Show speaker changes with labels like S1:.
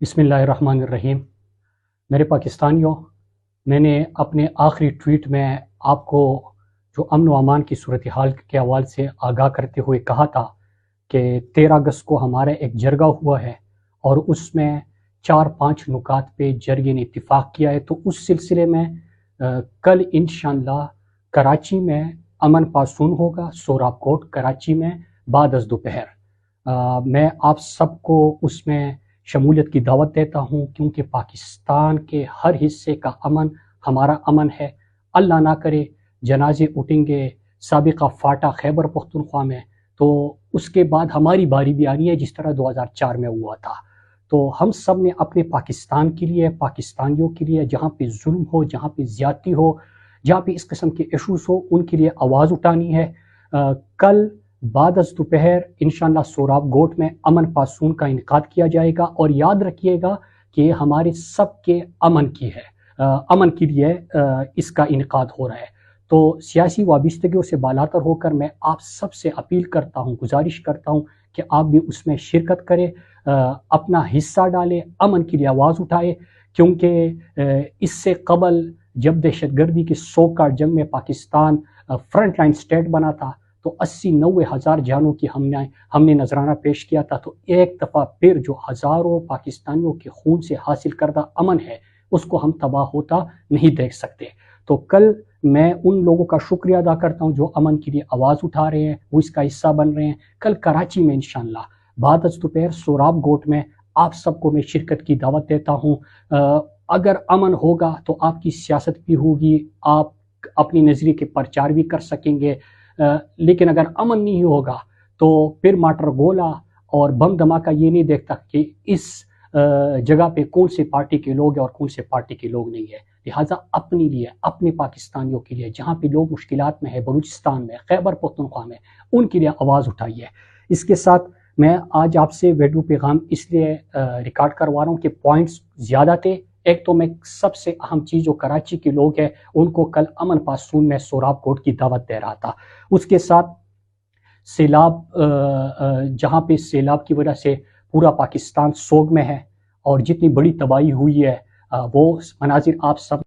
S1: بسم اللہ الرحمن الرحیم۔ میرے پاکستانیوں، میں نے اپنے آخری ٹویٹ میں آپ کو جو امن و امان کی صورتحال کے حوالے سے آگاہ کرتے ہوئے کہا تھا کہ 13 اگست کو ہمارا ایک جرگہ ہوا ہے اور اس میں 4-5 نکات پہ جرگے نے اتفاق کیا ہے، تو اس سلسلے میں کل انشاءاللہ کراچی میں امن پاسون ہوگا، سوراب کوٹ کراچی میں بعد از دوپہر۔ میں آپ سب کو اس میں شمولیت کی دعوت دیتا ہوں، کیونکہ پاکستان کے ہر حصے کا امن ہمارا امن ہے۔ اللہ نہ کرے جنازے اٹھیں گے سابقہ فاٹا خیبر پختونخوا میں، تو اس کے بعد ہماری باری بھی آنی ہے، جس طرح 2004 میں ہوا تھا۔ تو ہم سب نے اپنے پاکستان کے لیے، پاکستانیوں کے لیے، جہاں پہ ظلم ہو، جہاں پہ زیادتی ہو، جہاں پہ اس قسم کے ایشوز ہو، ان کے لیے آواز اٹھانی ہے۔ کل بعد از دوپہر انشاءاللہ سوراب گوٹ میں امن پاسون کا انعقاد کیا جائے گا، اور یاد رکھیے گا کہ یہ ہمارے سب کے امن کی ہے، امن کے لیے اس کا انعقاد ہو رہا ہے۔ تو سیاسی وابستگیوں سے بالاتر ہو کر میں آپ سب سے اپیل کرتا ہوں، گزارش کرتا ہوں کہ آپ بھی اس میں شرکت کریں، اپنا حصہ ڈالیں، امن کے لیے آواز اٹھائے، کیونکہ اس سے قبل جب دہشت گردی کی 100 کا جنگ میں پاکستان فرنٹ لائن سٹیٹ بنا تھا، تو 80-90 ہزار جانوں کی ہم نے نذرانہ پیش کیا تھا۔ تو ایک دفعہ پھر جو ہزاروں پاکستانیوں کے خون سے حاصل کردہ امن ہے، اس کو ہم تباہ ہوتا نہیں دیکھ سکتے۔ تو کل میں ان لوگوں کا شکریہ ادا کرتا ہوں جو امن کے لیے آواز اٹھا رہے ہیں، وہ اس کا حصہ بن رہے ہیں۔ کل کراچی میں انشاءاللہ بعد از دوپہر سوراب گوٹ میں آپ سب کو میں شرکت کی دعوت دیتا ہوں۔ اگر امن ہوگا تو آپ کی سیاست بھی ہوگی، آپ اپنی نظریے کے پرچار بھی کر سکیں گے، لیکن اگر امن نہیں ہوگا تو پھر ماٹر گولا اور بم دھماکہ یہ نہیں دیکھتا کہ اس جگہ پہ کون سے پارٹی کے لوگ ہیں اور کون سے پارٹی کے لوگ نہیں ہیں۔ لہٰذا اپنے لیے، اپنے پاکستانیوں کے لیے، جہاں پہ لوگ مشکلات میں ہیں، بلوچستان میں، خیبر پختونخوا میں، ان کے لیے آواز اٹھائیے۔ اس کے ساتھ میں آج آپ سے ویڈیو پیغام اس لیے ریکارڈ کروا رہا ہوں کہ پوائنٹس زیادہ تھے۔ ایک تو میں سب سے اہم چیز جو کراچی کے لوگ ہیں ان کو کل امن پاسون میں سوراب کوٹ کی دعوت دے رہا تھا۔ اس کے ساتھ سیلاب، جہاں پہ سیلاب کی وجہ سے پورا پاکستان سوگ میں ہے اور جتنی بڑی تباہی ہوئی ہے، وہ مناظر آپ سب